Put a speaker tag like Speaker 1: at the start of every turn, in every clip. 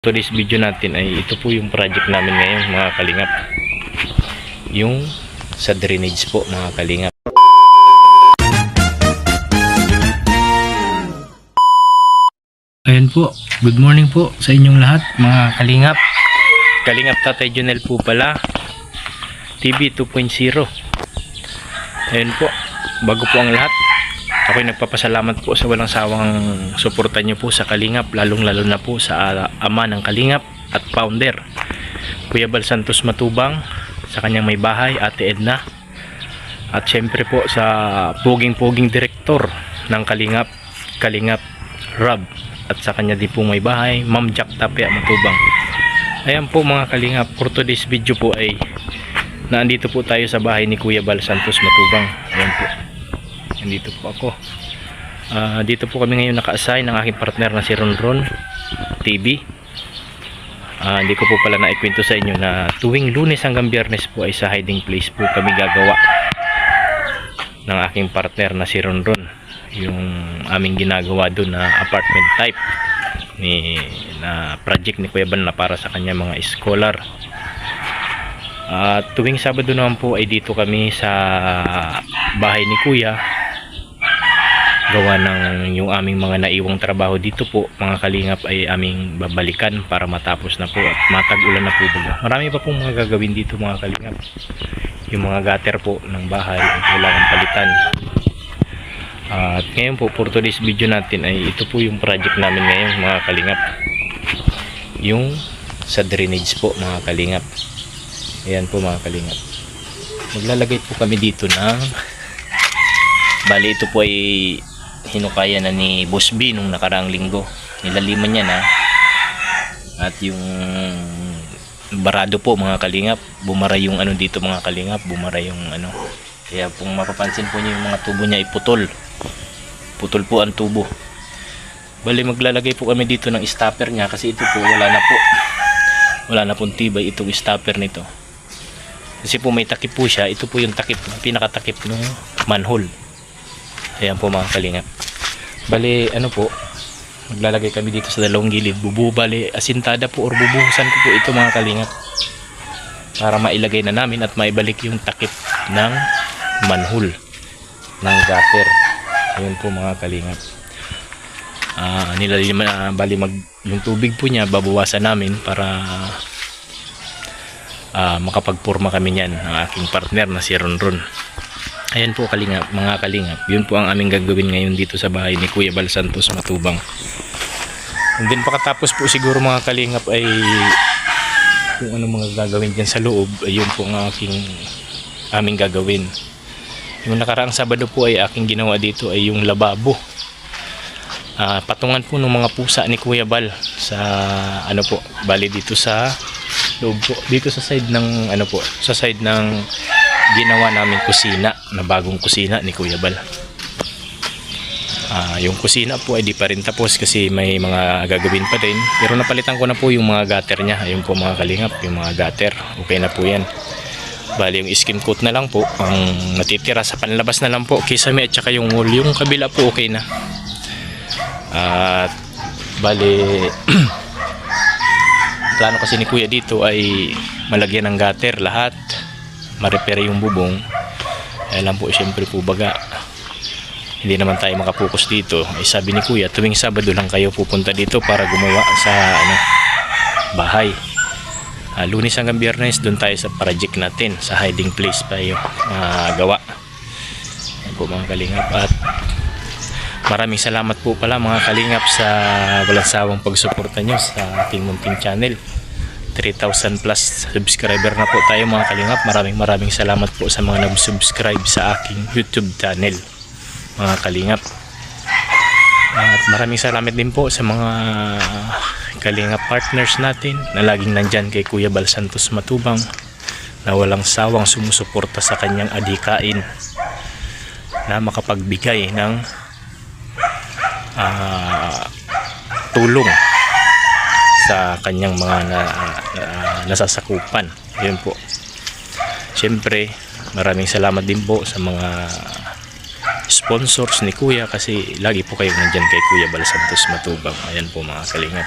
Speaker 1: Today's video natin ay ito po yung project namin ngayon mga kalingap, yung sa drainage po mga kalingap. Ayan po, good morning po sa inyong lahat mga kalingap. Kalingap Tatay Junel po pala, TV 2.0. Ayan po, bago po ang lahat, ako'y nagpapasalamat po sa walang sawang suporta nyo po sa Kalingap, lalong lalo na po sa ama ng Kalingap at founder Kuya Bal Santos Matubang, sa kanyang may bahay Ate Edna, at syempre po sa puging direktor ng Kalingap, Kalingap Rob, at sa kanya din po may bahay Ma'am Jack Tapia Matubang. Ayan po mga Kalingap, for today's video po ay naandito po tayo sa bahay ni Kuya Bal Santos Matubang. Ayan po, nandito po ako. Dito po kami ngayon naka-assign ng aking partner na si Ronron TV. Hindi ko po pala naikwento sa inyo na tuwing Lunes hanggang Biyernes po ay sa hiding place po kami gagawa ng aking partner na si Ronron. Yung aming ginagawa doon na apartment type na project ni Kuya Ban na para sa kanya mga scholar. Tuwing Sabado naman po ay dito kami sa bahay ni Kuya, gawa ng yung aming mga naiwang trabaho dito po mga kalingap ay aming babalikan para matapos na po at matag-ulan na po baga. Marami pa pong mga gagawin dito mga kalingap. Yung mga gutter po ng bahay wala kang palitan. At ngayon po for today's video natin ay ito po yung project namin ngayon mga kalingap, yung sa drainage po mga kalingap. Ayan po mga kalingap, maglalagay po kami dito ng, bali ito po ay hinukaya na ni Boss B nung nakaraang linggo, nilaliman niya na, at yung barado po mga kalingap, bumara yung ano dito mga kalingap, bumara yung ano, kaya kung mapapansin po niyo yung mga tubo niya ay putol po ang tubo. Bali maglalagay po kami dito ng stopper niya kasi ito po wala na pong tibay itong stopper nito, kasi po may takip po siya. Ito po yung takip, pinakatakip ng manhole. Ayan po mga kalingap. Bali ano po, maglalagay kami dito sa dalawang gilid. Bali asintada po or bubuhusan ko po ito mga kalingap para mailagay na namin at maibalik yung takip ng manhole ng gutter. Ayan po mga kalingap. Bali yung tubig po niya babawasan namin para makapagpurma kami niyan ng aking partner na si Ronron. Ayan po kalingap, mga kalingap, yun po ang aming gagawin ngayon dito sa bahay ni Kuya Bal Santos Matubang. And then pakatapos po siguro mga kalingap ay kung ano mga gagawin dyan sa loob, ay yun po ang aming gagawin. Yung nakaraang Sabado po ay aking ginawa dito ay yung lababo. Patungan po ng mga pusa ni Kuya Bal sa ano po, bali dito sa loob po, dito sa side ng ano po, sa side ng ginawa namin kusina, na bagong kusina ni Kuya Bal. Yung kusina po ay di pa rin tapos kasi may mga gagawin pa din, pero napalitan ko na po yung mga gutter niya. Ayun po mga kalingap, yung mga gutter okay na po yan. Bali yung skim coat na lang po ang natitira, sa panlabas na lang po kisame at saka yung wall, yung kabila po okay na. At bali plano kasi ni Kuya dito ay malagyan ng gutter lahat, ma-repair yung bubong. Alam po siyempre po baga hindi naman tayo makapokus dito. Ay sabi ni Kuya tuwing Sabado lang kayo pupunta dito para gumawa sa bahay. Lunes hanggang Biyernes doon tayo sa project natin, sa hiding place pa yung gawa. Ayan po mga kalingap, at maraming salamat po pala mga kalingap sa walang sawang pagsuporta nyo sa ating munting channel. 3,000 plus subscriber na po tayo mga kalingap. Maraming salamat po sa mga nag-subscribe sa aking YouTube channel mga kalingap. At maraming salamat din po sa mga kalingap partners natin na laging nandyan kay Kuya Bal Santos Matubang, na walang sawang sumusuporta sa kanyang adikain na makapagbigay ng tulong sa kanyang mga nasasakupan. Yun po. Siyempre maraming salamat din po sa mga sponsors ni Kuya, kasi lagi po kayong nandyan kay Kuya Bal Santos Matubang. Ayan po mga kalingap.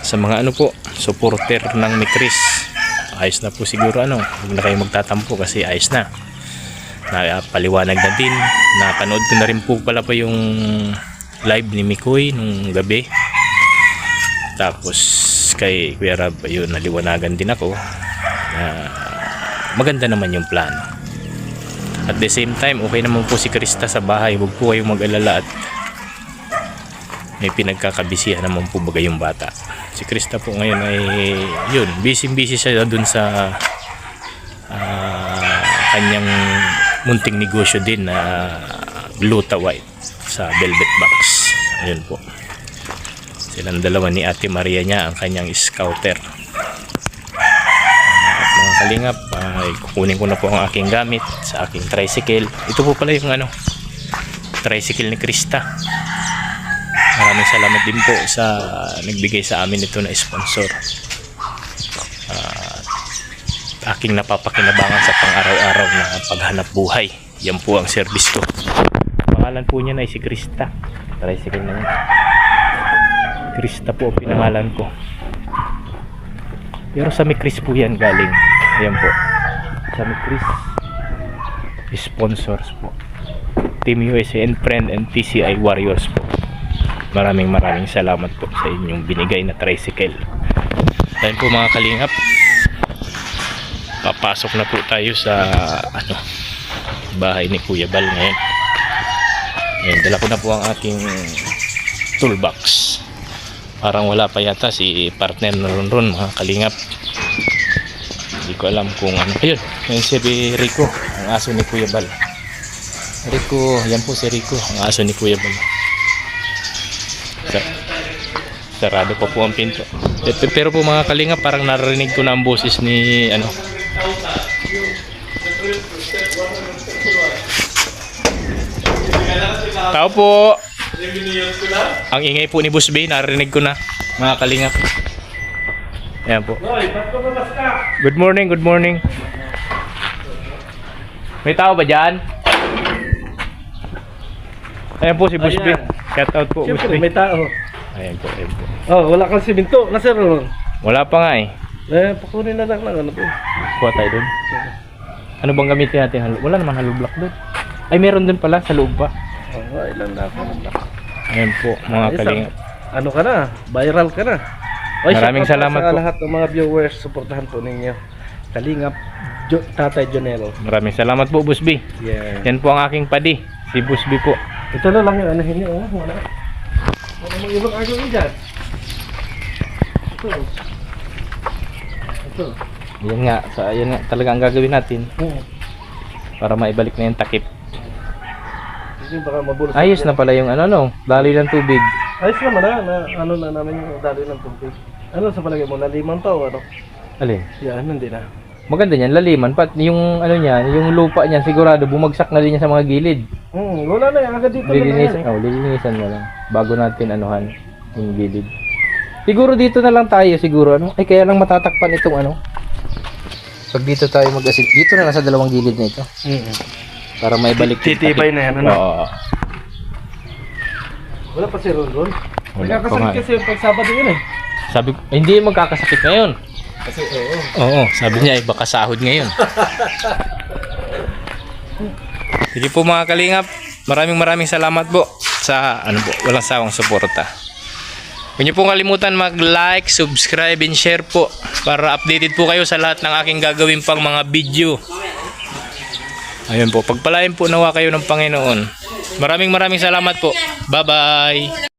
Speaker 1: sa mga ano po, supporter ng ni Chris. Ayos na po siguro ano, huwag na kayo magtatampo kasi ayos na. Paliwanag na din. Napanood ko na rin po pala pa yung live ni Mikoy nung gabi. Tapos kay Kuya Rab, ayun, naliwanagan din ako na maganda naman yung plano. At the same time, okay naman po si Krista sa bahay. Huwag po kayong mag-alala at may pinagkakabisihan naman po bagay yung bata. Si Krista po ngayon ay yun, busy siya dun sa kanyang munting negosyo din na Gluta White sa Velvet Box. Ayun po. Silang dalawa ni Ate Maria niya ang kanyang scouter. At mga kalingap, kukunin ko na po ang aking gamit sa aking tricycle. Ito po pala yung ano, tricycle ni Krista. Maraming salamat din po sa nagbigay sa amin ito na sponsor. Aking napapakinabangan sa pang-araw-araw na paghanap buhay. Yan po ang service ko. Pangalan po niya na si Krista. Tricycle na yan. Krista po ang pinangalan ko. Pero sa Chris po yan galing. Ayan po. Sa Chris sponsors po. Team USA and Friend and TCI Warriors po. Maraming salamat po sa inyong binigay na tricycle. Dahil po mga kalingap, papasok na po tayo sa ano, bahay ni Kuya Bal ngayon. Ngayon, dala ko na po ang aking toolbox. Parang wala pa yata si partner na ron mga kalingap. Hindi ko alam kung ano. Ayun, ngayon si Rico, ang aso ni Kuya Bal. Rico, yan po si Rico, ang aso ni Kuya Bal. Sarado pa po ang pinto. Pero po mga kalingap, parang narinig ko na ang boses ni ano. Tao po. Ang ingay po ni Boss Bay, narinig ko na mga kalingap. Ayan po. Good morning, good morning. May tao ba dyan? Ayan po si Boss Bay. Shout out po, Boss Bay.
Speaker 2: May tao.
Speaker 1: Ayan po, ayan po.
Speaker 2: Oh, wala kang siminto. Nasa ron.
Speaker 1: Wala pa nga eh.
Speaker 2: Pakunin na lang ano po.
Speaker 1: Kuha tayo dun. Ano bang gamitin natin? Wala naman hollow block dun. Ay, meron dun pala sa loob pa.
Speaker 2: Oh, ilan na ako.
Speaker 1: Ayan po, mga kalingap.
Speaker 2: Ano ka na? Viral ka na.
Speaker 1: Maraming salamat
Speaker 2: sa
Speaker 1: po.
Speaker 2: lahat ng mga viewers, suportahan po ninyo. Kalingap, Tatay Jonelo.
Speaker 1: Maraming salamat po, Boss B.
Speaker 2: Yeah.
Speaker 1: Yan po ang aking padi, si Boss B po.
Speaker 2: Ito na lang yung anahin niyo. Oh, wala. Wala mong ibang agawin dyan. Ito.
Speaker 1: Yan nga, yan nga talaga ang gagawin natin para maibalik na yung takip.
Speaker 2: Kasi baka mabulos.
Speaker 1: Ayos na pala yung ano, no? Daloy ng tubig.
Speaker 2: Ayos naman na ano na namin yung daloy ng tubig. Ano sa palagay mo? Laliman to o ano?
Speaker 1: Alin?
Speaker 2: Yan, hindi na.
Speaker 1: Maganda niyan, laliman. Pat yung ano niya, yung lupa niya sigurado bumagsak na din niya sa mga gilid.
Speaker 2: Wala na yan. Agad dito
Speaker 1: Lilinisan,
Speaker 2: na yan.
Speaker 1: lilinisan mo lang bago natin anuhan yung gilid. Siguro dito na lang tayo siguro ano. Ay kaya lang matatakpan itong ano. Pag dito tayo mag-asin, dito na lang sa dalawang gilid na ito. Para may balik.
Speaker 2: Titibay na yan, ano?
Speaker 1: Oo.
Speaker 2: Wala pa si Ron.
Speaker 1: Wala pa nga.
Speaker 2: Nagkakasakit kasi yung pagsabado yun eh.
Speaker 1: Sabi ko, hindi magkakasakit ngayon.
Speaker 2: Kasi oo.
Speaker 1: Oo, sabi niya baka sahod ngayon. Sige po mga kalingap, maraming salamat po sa ano po, walang sawang suporta. Huwag niyo pong kalimutan mag-like, subscribe, and share po para updated po kayo sa lahat ng aking gagawin pang mga video. Ayun po, pagpalain po nawa kayo ng Panginoon. Maraming salamat po. Bye-bye!